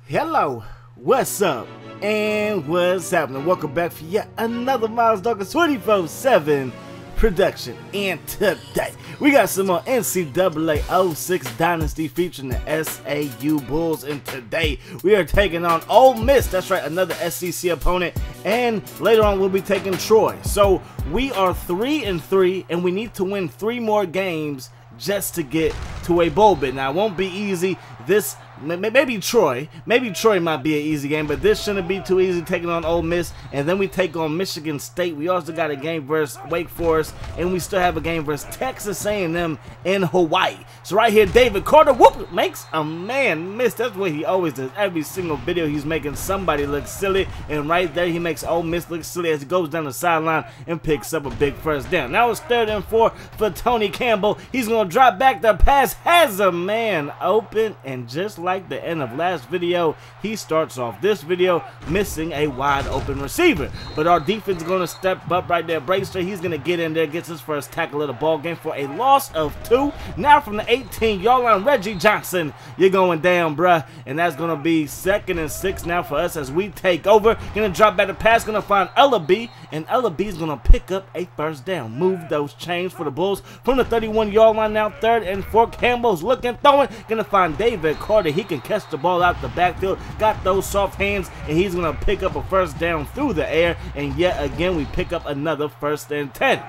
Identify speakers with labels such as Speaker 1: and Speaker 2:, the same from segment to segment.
Speaker 1: Hello, what's up, and what's happening? Welcome back for yet another Miles Dawkins 24/7 production. And today, we got some more NCAA 06 Dynasty featuring the SAU Bulls. And today, we are taking on Ole Miss. That's right, another SEC opponent. And later on, we'll be taking Troy. So, we are 3-3, and we need to win 3 more games just to get to a bowl bid. Now, it won't be easy. This maybe Troy might be an easy game, but this shouldn't be too easy, taking on Ole Miss. And then we take on Michigan State. We also got a game versus Wake Forest, and we still have a game versus Texas A&M in Hawaii. So right here, David Carter, whoop, makes a man miss. That's what he always does. Every single video, he's making somebody look silly, and right there, he makes Ole Miss look silly as he goes down the sideline and picks up a big first down. Now it's 3rd and 4 for Tony Campbell. He's gonna drop back. The pass has a man open, and just like the end of last video, he starts off this video missing a wide open receiver. But our defense is going to step up right there. Bracer, he's going to get in there, gets his first tackle of the ball game for a loss of 2. Now from the 18-yard line, Reggie Johnson, you're going down, bruh. And that's going to be 2nd and 6 now for us as we take over. Going to drop back the pass, going to find Ellaby, and Ellaby is going to pick up a first down. Move those chains for the Bulls from the 31-yard line. Now 3rd and 4. Campbell's looking, throwing, going to find David Carter. He can catch the ball out the backfield, got those soft hands, and he's going to pick up a first down through the air. And yet again, we pick up another 1st and 10.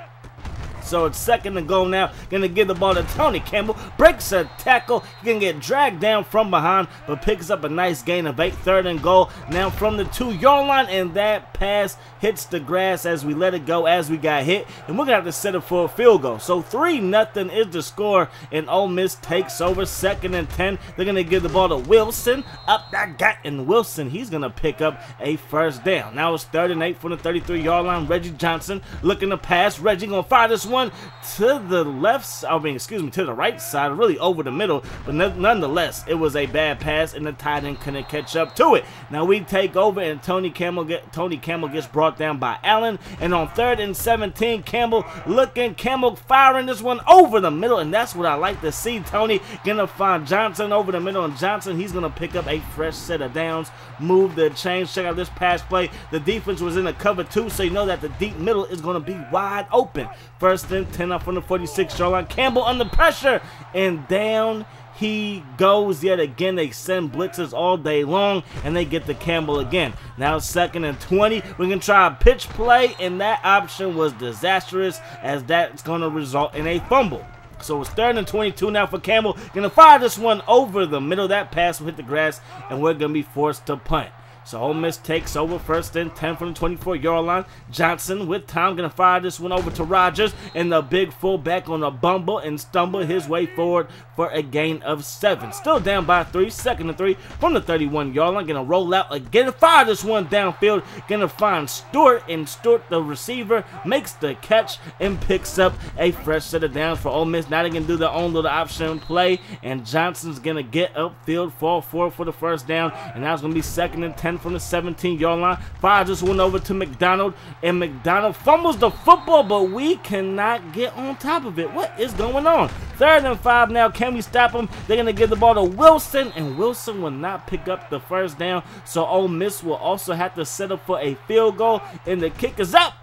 Speaker 1: So it's 2nd and goal now. Gonna give the ball to Tony Campbell. Breaks a tackle. He can get dragged down from behind, but picks up a nice gain of 8. 3rd and goal now from the 2-yard line, and that pass hits the grass as we let it go as we got hit. And we're gonna have to set it for a field goal. So 3-0 is the score, and Ole Miss takes over. 2nd and 10. They're gonna give the ball to Wilson. Up that guy, and Wilson, he's gonna pick up a first down. Now it's 3rd and 8 from the 33-yard line. Reggie Johnson looking to pass. Reggie gonna fire this one to the to the right side, really over the middle, but nonetheless, it was a bad pass, and the tight end couldn't catch up to it. Now we take over, and Tony Campbell gets brought down by Allen, and on 3rd and 17, Campbell firing this one over the middle, and that's what I like to see. Tony gonna find Johnson over the middle, and Johnson, he's gonna pick up a fresh set of downs, move the chains. Check out this pass play. The defense was in a cover 2, so you know that the deep middle is gonna be wide open. 1st and 10 up from the 46-yard line. Campbell under pressure, and down he goes yet again. They send blitzes all day long, and they get to Campbell again. Now 2nd and 20. We're going to try a pitch play, and that option was disastrous, as that's going to result in a fumble. So it's 3rd and 22 now for Campbell. Going to fire this one over the middle. That pass will hit the grass, and we're going to be forced to punt. So Ole Miss takes over. 1st and 10 from the 24-yard line. Johnson with time going to fire this one over to Rogers, and the big fullback on a bumble and stumble his way forward for a gain of 7. Still down by 3. 2nd and 3 from the 31-yard line. Going to roll out again, fire this one downfield. Going to find Stewart, and Stewart, the receiver, makes the catch and picks up a fresh set of downs for Ole Miss. Now they can do their own little option play, and Johnson's going to get upfield, fall forward for the first down, and now it's going to be 2nd and 10 from the 17-yard line. Fires this one over to McDonald, and McDonald fumbles the football, but we cannot get on top of it. What is going on? 3rd and 5 now. Can we stop him? They're going to give the ball to Wilson, and Wilson will not pick up the first down, so Ole Miss will also have to set up for a field goal, and the kick is up,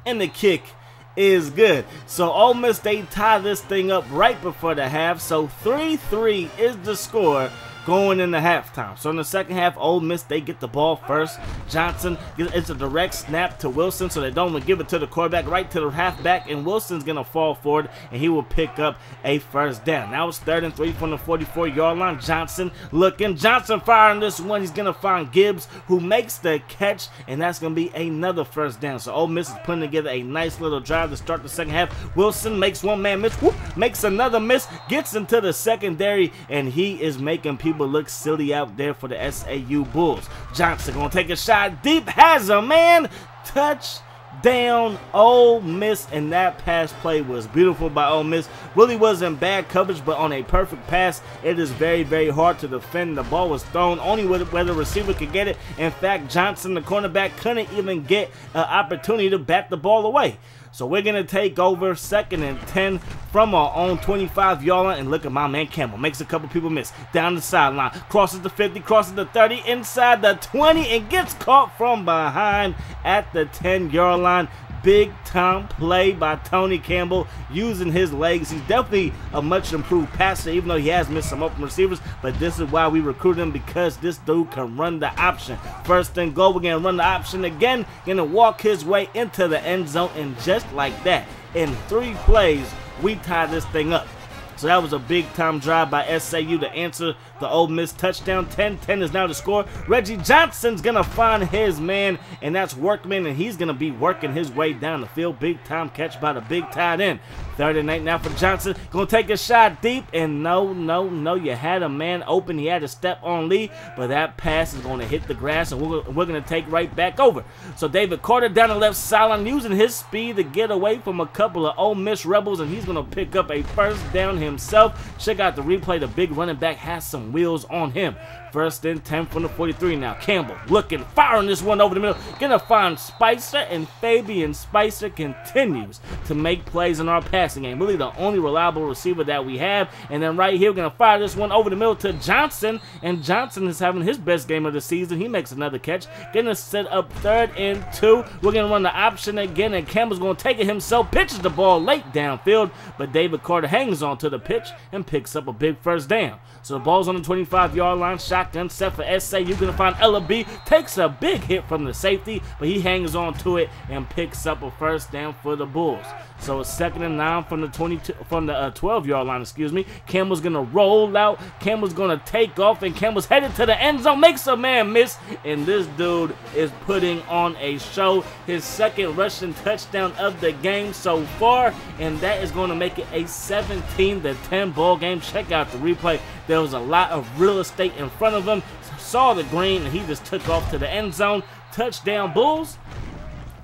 Speaker 1: and the kick is good. So Ole Miss, they tie this thing up right before the half, so 3-3 is the score going into halftime. So in the second half, Ole Miss, they get the ball first. Johnson, it's a direct snap to Wilson, so they don't want to give it to the quarterback, right to the halfback, and Wilson's going to fall forward, and he will pick up a first down. Now it's 3rd and 3 from the 44-yard line. Johnson looking. Johnson firing this one. He's going to find Gibbs, who makes the catch, and that's going to be another first down. So Ole Miss is putting together a nice little drive to start the second half. Wilson makes one man miss, whoop, makes another miss, gets into the secondary, and he is making people look silly out there for the SAU Bulls. Johnson gonna take a shot deep, has a man, touchdown Ole Miss, and that pass play was beautiful by Ole Miss. Really wasn't bad coverage, but on a perfect pass, it is very, very hard to defend. The ball was thrown only where the receiver could get it. In fact, Johnson, the cornerback, couldn't even get an opportunity to bat the ball away. So we're going to take over 2nd and 10 from our own 25-yard line. And look at my man Campbell. Makes a couple people miss. Down the sideline. Crosses the 50, crosses the 30, inside the 20, and gets caught from behind at the 10-yard line. Big time play by Tony Campbell using his legs. He's definitely a much improved passer, even though he has missed some open receivers. But this is why we recruit him, because this dude can run the option. 1st and goal, we're going to run the option again. Going to walk his way into the end zone, and just like that, in 3 plays, we tie this thing up. So that was a big-time drive by SAU to answer the Ole Miss touchdown. 10-10 is now the score. Reggie Johnson's going to find his man, and that's Workman, and he's going to be working his way down the field. Big-time catch by the big tight end. 3rd and 8 now for Johnson. Going to take a shot deep, and no. You had a man open. He had to step on Lee, but that pass is going to hit the grass, and we're going to take right back over. So David Carter down the left sideline using his speed to get away from a couple of Ole Miss rebels, and he's going to pick up a 1st down himself. Check out the replay. The big running back has some wheels on him. 1st and 10 from the 43 now. Campbell looking, firing this one over the middle. Gonna find Spicer, and Fabian Spicer continues to make plays in our passing game. Really the only reliable receiver that we have. And then right here, we're gonna fire this one over the middle to Johnson, and Johnson is having his best game of the season. He makes another catch. Gonna set up 3rd and 2. We're gonna run the option again, and Campbell's gonna take it himself. Pitches the ball late downfield, but David Carter hangs on to the pitch and picks up a big 1st down. So the ball's on the 25-yard line. Shotgun set for SAU. You're going to find Ella B. Takes a big hit from the safety, but he hangs on to it and picks up a 1st down for the Bulls. So it's 2nd and 9 from the 12-yard line, excuse me. Campbell's going to roll out. Campbell's going to take off, and Campbell's headed to the end zone. Makes a man miss, and this dude is putting on a show. His 2nd rushing touchdown of the game so far, and that is going to make it a 17-10 ball game. Check out the replay. There was a lot of real estate in front of him. Saw the green, and he just took off to the end zone. Touchdown Bulls.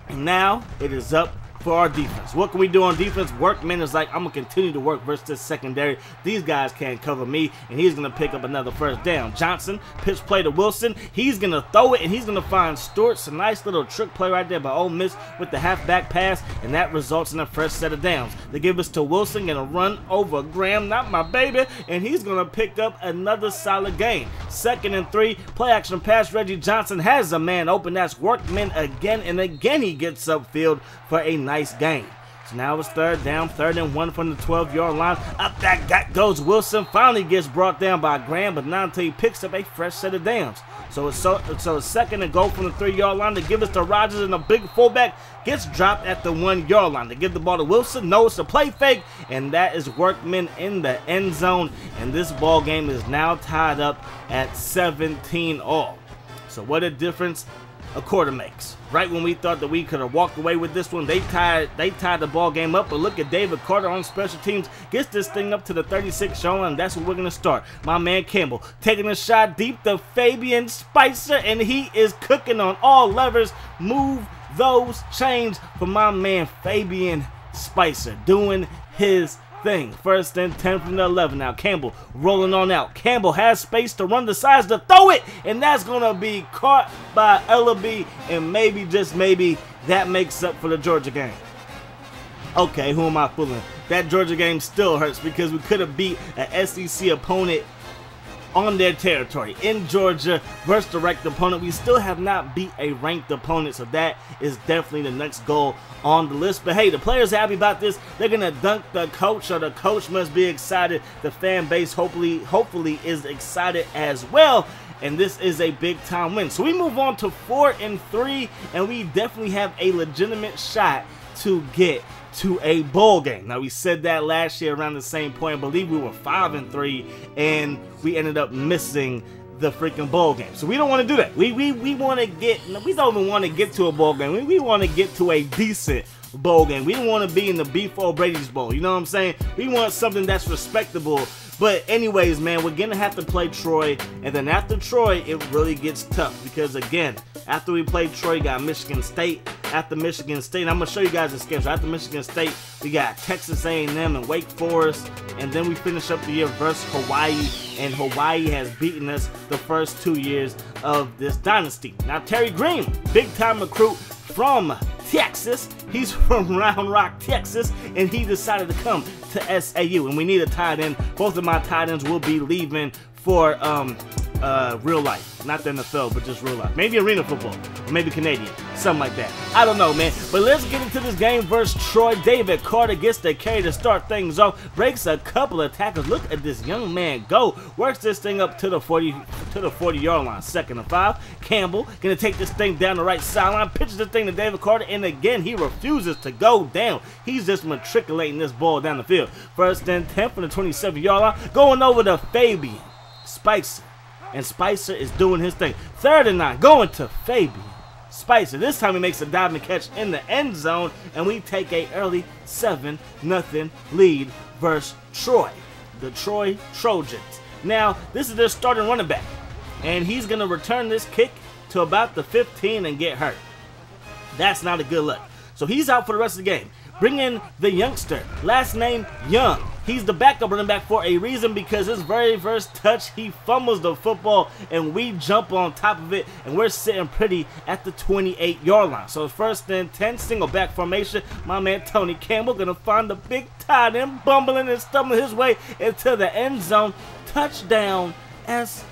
Speaker 1: And now it is up for our defense. What can we do on defense? Workman is like, I'm going to continue to work versus this secondary. These guys can't cover me, and he's going to pick up another 1st down. Johnson, pitch play to Wilson. He's going to throw it, and he's going to find Stewart. It's a nice little trick play right there by Ole Miss with the halfback pass, and that results in a fresh set of downs. They give us to Wilson, going to run over Graham, not my baby, and he's going to pick up another solid gain. 2nd and 3, play action pass. Reggie Johnson has a man open. That's Workman again, and again he gets upfield for a nice gain. So now it's 3rd down, 3rd and 1 from the 12-yard line. Up that gut goes Wilson. Finally gets brought down by Graham, but not until he picks up a fresh set of downs. So it's 2nd and goal from the 3-yard line to give us to Rogers, and the big fullback gets dropped at the 1-yard line. To give the ball to Wilson. No, it's a play fake, and that is Workman in the end zone. And this ball game is now tied up at 17 all. So what a difference a quarter makes. Right when we thought that we could have walked away with this one, they tied the ball game up. But look at David Carter on special teams, gets this thing up to the 36-yard line. That's where we're going to start. My man Campbell taking a shot deep to Fabian Spicer, and he is cooking on all levers. Move those chains for my man Fabian Spicer, doing his thing. 1st and 10 from the 11 now. Campbell rolling on out. Campbell has space to run the sides to throw it, and that's going to be caught by Ellaby, and maybe, just maybe, that makes up for the Georgia game. Okay, who am I fooling? That Georgia game still hurts because we could have beat an SEC opponent on their territory in Georgia versus the ranked opponent. We still have not beat a ranked opponent, so that is definitely the next goal on the list. But hey, the players happy about this. They're gonna dunk the coach, or the coach must be excited. The fan base hopefully is excited as well, and this is a big time win. So we move on to 4 and 3, and we definitely have a legitimate shot to get to a bowl game. Now, we said that last year around the same point. I believe we were 5 and 3, and we ended up missing the freaking bowl game. So we don't want to do that. We want to get, we don't even want to get to a bowl game. We want to get to a decent bowl game. We don't want to be in the B4 Brady's Bowl. You know what I'm saying? We want something that's respectable. But anyways, man, we're going to have to play Troy. And then after Troy, it really gets tough. Because, again, after we play Troy, you got Michigan State. After Michigan State, I'm going to show you guys the schedule. After Michigan State, we got Texas A&M and Wake Forest. And then we finish up the year versus Hawaii. And Hawaii has beaten us the first 2 years of this dynasty. Now, Terry Green, big-time recruit from Texas. He's from Round Rock, Texas, and he decided to come to SAU. And we need a tight end. Both of my tight ends will be leaving for real life, not the NFL, but just real life. Maybe arena football, maybe Canadian, something like that. I don't know, man. But let's get into this game versus Troy. David Carter gets the carry to start things off, breaks a couple of tackles. Look at this young man go. Works this thing up to the 40-yard line. 2nd and 5. Campbell gonna take this thing down the right sideline, pitches the thing to David Carter, and again he refuses to go down. He's just matriculating this ball down the field. 1st and 10 from the 27-yard line, going over to Fabian Spicer. And Spicer is doing his thing. 3rd and 9, going to Fabian Spicer. This time he makes a diving catch in the end zone, and we take a early 7-0 lead versus Troy. The Troy Trojans. Now, this is their starting running back, and he's going to return this kick to about the 15 and get hurt. That's not a good look. So he's out for the rest of the game. Bring in the youngster, last name Young. He's the backup running back for a reason, because his very first touch, he fumbles the football, and we jump on top of it, and we're sitting pretty at the 28-yard line. So 1st and 10, single back formation. My man Tony Campbell gonna find the big tight end, bumbling and stumbling his way into the end zone. Touchdown, SAU,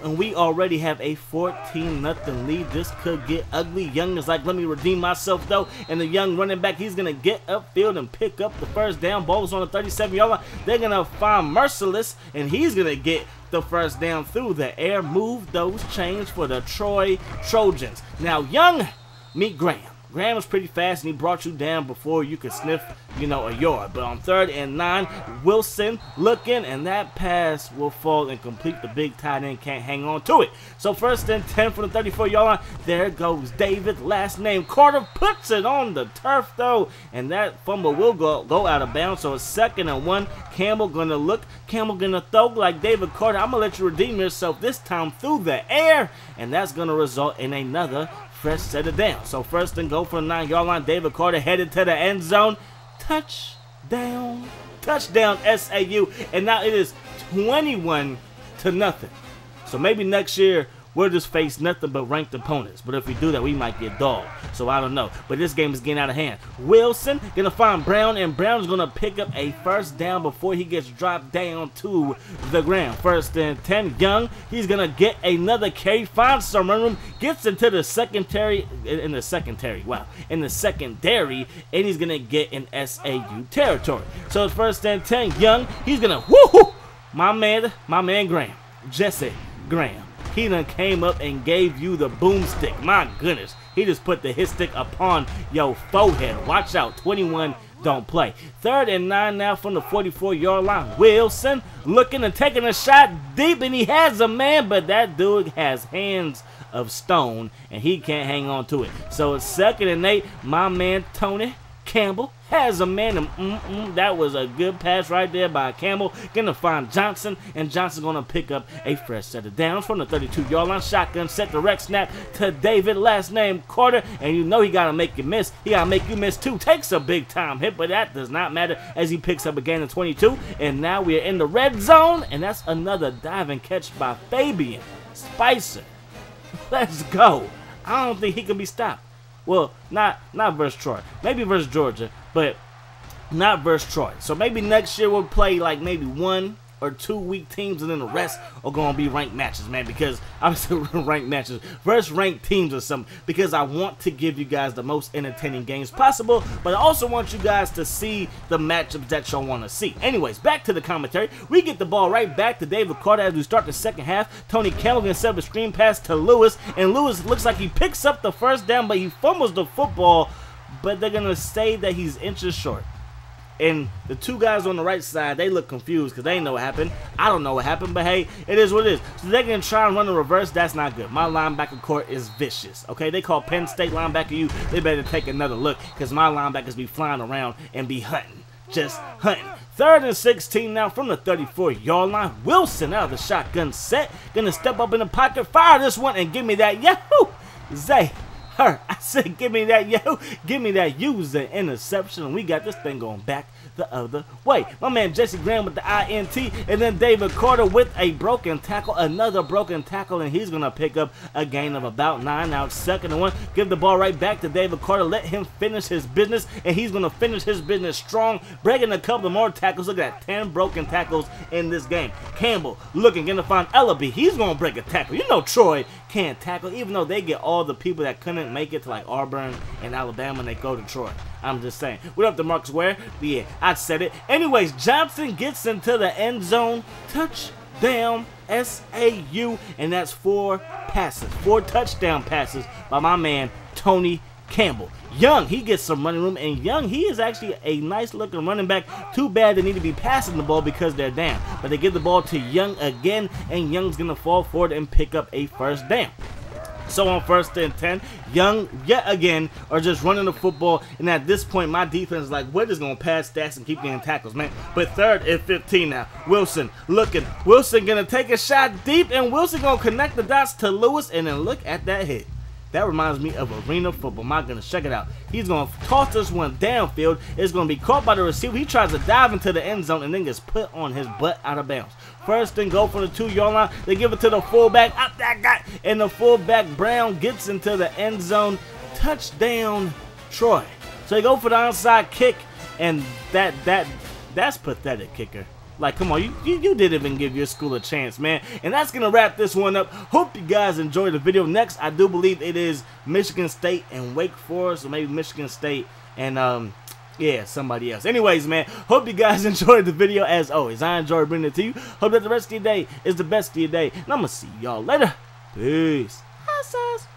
Speaker 1: and we already have a 14-0 lead. This could get ugly. Young is like, let me redeem myself though, and the young running back, he's gonna get upfield and pick up the first down. Ball's on the 37-yard line. They're gonna find Merciless, and he's gonna get the first down through the air. Move those chains for the Troy Trojans. Now Young, meet Graham. Graham was pretty fast, and he brought you down before you could sniff, a yard. But on 3rd and 9, Wilson looking, and that pass will fall incomplete. The big tight end can't hang on to it. So 1st and 10 from the 34-yard line. There goes David, last name Carter, puts it on the turf though, and that fumble will go out of bounds. So it's 2nd and 1. Campbell gonna look. Campbell gonna throw like David Carter. I'm gonna let you redeem yourself this time through the air, and that's gonna result in another fresh set it down. So 1st and go from the 9-yard line. David Carter headed to the end zone. Touchdown. Touchdown SAU. And now it is 21-0. So maybe next year we'll just face nothing but ranked opponents. But if we do that, we might get dogged. So I don't know. But this game is getting out of hand. Wilson going to find Brown, and Brown's going to pick up a first down before he gets dropped down to the ground. 1st and 10. Young, he's going to get another carry, finds some run room, gets into the secondary, and he's going to get in SAU territory. So it's 1st and 10. Young, he's going to, woohoo! My man Graham, Jesse Graham. He done came up and gave you the boomstick. My goodness. He just put the hit stick upon your forehead. Watch out. 21 don't play. 3rd and 9 now from the 44-yard line. Wilson looking and taking a shot deep, and he has a man, but that dude has hands of stone, and he can't hang on to it. So it's 2nd and 8. My man Tony Campbell has a man, and that was a good pass right there by Campbell. Gonna find Johnson, and Johnson's gonna pick up a fresh set of downs from the 32-yard line. Shotgun set, direct snap to David, last name Carter, and he gotta make you miss. He gotta make you miss too. Takes a big time hit, but that does not matter as he picks up a gain of 22. And now we are in the red zone, and that's another diving catch by Fabian Spicer. Let's go. I don't think he can be stopped. Well, not versus Troy. Maybe versus Georgia, but not versus Troy. So maybe next year we'll play like maybe 1 or 2 weak teams, and then the rest are going to be ranked matches, man, because obviously ranked matches versus ranked teams or something, because I want to give you guys the most entertaining games possible, but I also want you guys to see the matchups that y'all want to see. Anyways, back to the commentary. We get the ball right back to David Carter as we start the second half. Tony Campbell gonna set up a screen pass to Lewis, and Lewis looks like he picks up the first down, but he fumbles the football, but they're going to say that he's inches short. And the two guys on the right side, they look confused because they know what happened. I don't know what happened, but hey, it is what it is. So they're going to try and run the reverse. That's not good. My linebacker court is vicious, okay? They call Penn State linebacker you. They better take another look because my linebackers be flying around and be hunting. Just hunting. 3rd and 16 now from the 34-yard line. Wilson out of the shotgun set. Going to step up in the pocket, fire this one, and give me that. Yahoo! Zay. her. I said, give me that, yo. Give me that. Use the interception. And we got this thing going back the other way. My man Jesse Graham with the INT, and then David Carter with a broken tackle, another broken tackle, and he's going to pick up a gain of about 9. Now it's 2nd and 1. Give the ball right back to David Carter. Let him finish his business, and he's going to finish his business strong, breaking a couple more tackles. Look at that, 10 broken tackles in this game. Campbell looking, going to find Ellaby. He's going to break a tackle. You know Troy can't tackle, even though they get all the people that couldn't make it to like Auburn and Alabama, and they go to Troy. I'm just saying. What up to Marcus Ware? Yeah, I said it. Anyways, Johnson gets into the end zone. Touchdown SAU, and that's 4 passes. 4 touchdown passes by my man Tony Campbell. Young, he gets some running room, and Young, he is actually a nice looking running back. Too bad they need to be passing the ball because they're down. But they give the ball to Young again, and Young's going to fall forward and pick up a first down. So on 1st and 10, Young yet again are just running the football, and at this point my defense is like, we're just going to pass stats and keep getting tackles, man. But 3rd and 15 now. Wilson looking. Wilson going to take a shot deep, and Wilson going to connect the dots to Lewis, and then look at that hit. That reminds me of arena football. My goodness, check it out. He's going to toss this one downfield. It's going to be caught by the receiver. He tries to dive into the end zone and then gets put on his butt out of bounds. 1st and goal from the 2-yard line. They give it to the fullback. Up that guy. And the fullback, Brown, gets into the end zone. Touchdown, Troy. So they go for the onside kick, and that's pathetic, kicker. Like, come on, you didn't even give your school a chance, man. And that's going to wrap this one up. Hope you guys enjoyed the video. Next, I do believe it is Michigan State and Wake Forest, or maybe Michigan State and, yeah, somebody else. Anyways, man, hope you guys enjoyed the video. As always, I enjoyed bringing it to you. Hope that the rest of your day is the best of your day. And I'm going to see y'all later. Peace. Hi, sis.